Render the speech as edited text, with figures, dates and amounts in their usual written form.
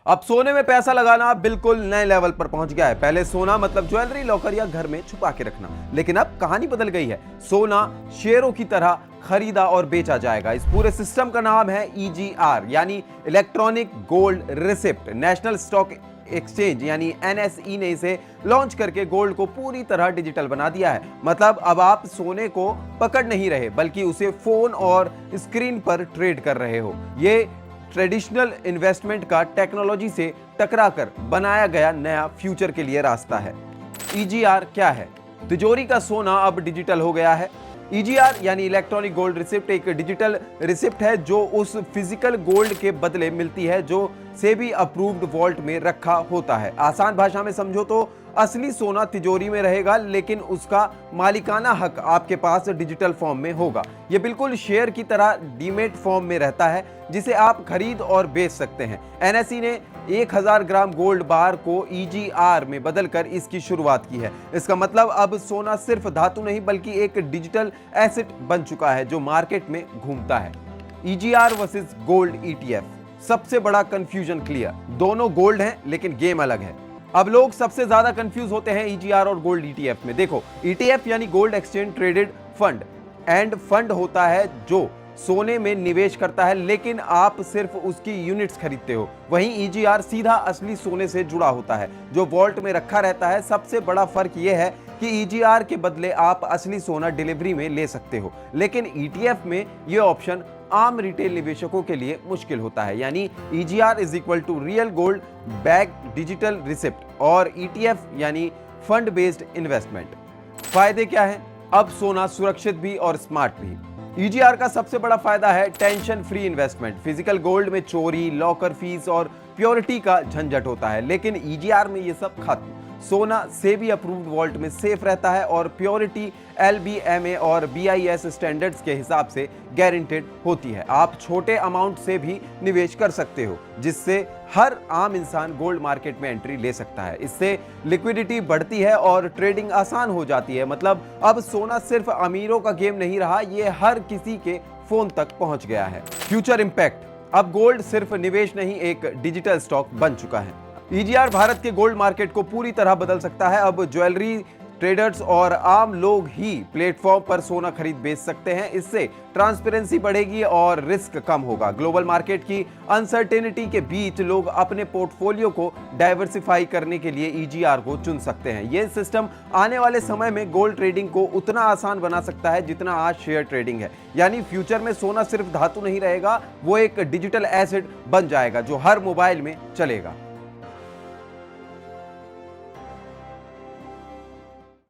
अब सोने में पैसा लगाना बिल्कुल नए लेवल पर पहुंच गया है। पहले सोना मतलब ज्वेलरी, लॉकर या घर में छुपा के रखना, लेकिन अब कहानी बदल गई है। सोना शेयरों की तरह खरीदा और बेचा जाएगा। इस पूरे सिस्टम का नाम है EGR यानी electronic gold receipt. National stock exchange यानी NSE ने इसे लॉन्च करके गोल्ड को पूरी तरह डिजिटल बना दिया है। मतलब अब आप सोने को पकड़ नहीं रहे बल्कि उसे फोन और स्क्रीन पर ट्रेड कर रहे हो। ये ट्रेडिशनल इन्वेस्टमेंट का टेक्नोलॉजी से टकराकर बनाया गया नया फ्यूचर के लिए रास्ता है। EGR क्या है? तिजोरी का सोना अब डिजिटल हो गया है। EGR यानी इलेक्ट्रॉनिक गोल्ड रिसिप्ट एक डिजिटल रिसिप्ट है जो उस फिजिकल गोल्ड के बदले मिलती है जो सेबी अप्रूव्ड वॉल्ट में रखा होता है। आसान भाषा में समझो तो असली सोना तिजोरी में रहेगा लेकिन उसका मालिकाना हक आपके पास डिजिटल फॉर्म में होगा। यह बिल्कुल शेयर की तरह डीमेट फॉर्म में रहता है जिसे आप खरीद और बेच सकते हैं। NSE ने 1000 ग्राम गोल्ड बार को EGR में बदलकर इसकी शुरुआत की है। इसका मतलब अब सोना सिर्फ धातु नहीं बल्कि एक डिजिटल एसेट बन चुका है जो मार्केट में घूमता है। EGR versus gold ETF। सबसे बड़ा कंफ्यूजन क्लियर, दोनों गोल्ड हैं लेकिन गेम अलग है। अब लोग सबसे ज्यादा कंफ्यूज होते हैं EGR और गोल्ड ETF में। देखो, ETF यानी gold exchange traded fund end fund होता है जो सोने में निवेश करता है लेकिन आप सिर्फ उसकी यूनिट्स खरीदते हो। वहीं EGR सीधा असली सोने से जुड़ा होता है जो वॉल्ट में रखा रहता है। सबसे बड़ा फर्क यह है कि EGR के बदले आप असली सोना डिलीवरी में ले सकते हो, लेकिन ETF में यह ऑप्शन आम रिटेल निवेशकों के लिए मुश्किल होता है। यानी EGR is equal to real gold back digital receipt और ETF यानी फंड बेस्ड इन्वेस्टमेंट। फायदे क्या हैं? अब सोना सुरक्षित भी और स्मार्ट भी। EGR का सबसे बड़ा फायदा है tension free investment. Physical gold में चोरी, लॉकर फीस और प्योरिटी का झंझट होता है, लेकिन EGR में ये सब खत्म। सोना सेबी अप्रूव्ड वॉल्ट में सेफ रहता है और प्योरिटी LBMA और BIS स्टैंडर्ड्स के हिसाब से गारंटेड होती है। आप छोटे अमाउंट से भी निवेश कर सकते हो जिससे हर आम इंसान गोल्ड मार्केट में एंट्री ले सकता है। इससे लिक्विडिटी बढ़ती है और ट्रेडिंग आसान हो जाती है। मतलब अब सोना सिर्फ अमीरों का गेम नहीं रहा, ये हर किसी के फोन तक पहुंच गया है। फ्यूचर इंपैक्ट, अब गोल्ड सिर्फ निवेश नहीं एक डिजिटल स्टॉक बन चुका है। EGR भारत के गोल्ड मार्केट को पूरी तरह बदल सकता है। अब ज्वेलरी ट्रेडर्स और आम लोग ही प्लेटफॉर्म पर सोना खरीद बेच सकते हैं। इससे ट्रांसपेरेंसी बढ़ेगी और रिस्क कम होगा। ग्लोबल मार्केट की अनसर्टेनिटी के बीच लोग अपने पोर्टफोलियो को डाइवर्सिफाई करने के लिए EGR को चुन सकते हैं। यह सिस्टम आने वाले समय में गोल्ड ट्रेडिंग को उतना आसान बना सकता है जितना आज शेयर ट्रेडिंग है। यानी फ्यूचर में सोना सिर्फ धातु नहीं रहेगा, वो एक डिजिटल एसेट बन जाएगा जो हर मोबाइल में चलेगा।